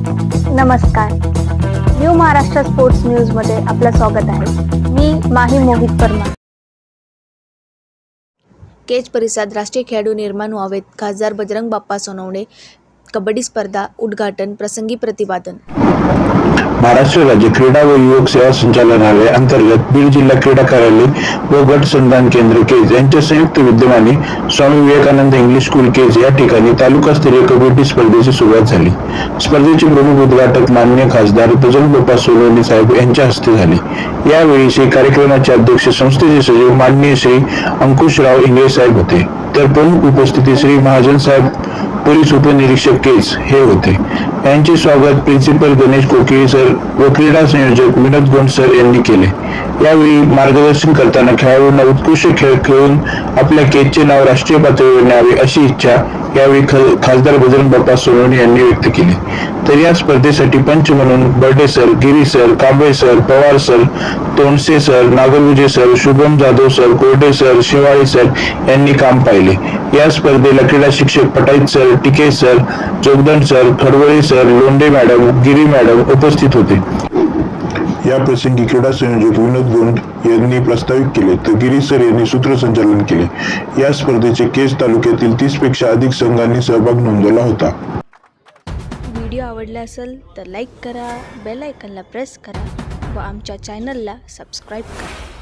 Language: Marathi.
नमस्कार. न्यू महाराष्ट्र स्पोर्ट्स न्यूज मध्ये आपलं स्वागत आहे. मी माही मोहित परमार. केज परिसरात राष्ट्रीय खेळाडू निर्माण व्हावेत, खासदार बजरंग बाप्पा सोनवणे. कबड्डी स्पर्धा उद्घाटन प्रसंगी प्रतिपादन. महाराष्ट्र राज्य क्रीडा व युवक सेवा संचालनालय अंतर्गत बीड जिल्हा क्रीडा कार्यालय व गट संधान केंद्र केज यांच्या संयुक्त विद्यमाने स्वामी विवेकानंद इंग्लिश स्कूल केज या ठिकाणी तालुकास्तरीय कबड्डी स्पर्धेची सुरुवात झाली. स्पर्धेचे प्रमुख उद्घाटक माननीय खासदार बजरंग बाप्पा सोनवणे साहेब यांच्या हस्ते झाले. यावेळी कार्यक्रमाचे अध्यक्ष संस्थेचे सचिव माननीय श्री अंकुशराव इंगळे साहेब होते, तर प्रमुख उपस्थिती श्री महाजन साहेब पोलीस उपनिरीक्षक केज हे होते. यांचे स्वागत प्रिन्सिपल गणेश कोकिळे सर व क्रीडा संयोजक विनोद गोंड सर यांनी केले. यावेळी मार्गदर्शन करताना खेळाडूंना उत्कृष्ट खेळ खेळून आपल्या केजचे नाव राष्ट्रीय पातळीवर न्यावे अशी इच्छा यावेळी खासदार बजरंग बाप्पा सोनवणे यांनी व्यक्त केली. तर या स्पर्धेसाठी पंच म्हणून Barde sir, Giri sir, Kamble sir, Pawar sir, Tondse sir, Nagarvijay sir, Shubham Jadhav sir, Korde sir, Shewale sir यांनी काम पाहिले. या स्पर्धेला क्रीडा शिक्षक Patait sir, Tike sir, Jogdand sir, Khadwale sir, Londhe madam, Giri madam उपस्थित होते. या प्रसंगी क्रीडा संयोजक विनोद गोंड यांनी प्रस्तावित केले, तर गिरी सर यांनी सूत्रसंचालन केले. या स्पर्धेचे केज तालुक्यातील 30 पेक्षा अधिक संघांनी सहभाग नोंदवला होता. व्हिडिओ आवडला असेल तर लाईक करा, बेल आयकॉनला प्रेस करा व आमच्या चॅनलला सबस्क्राईब करा.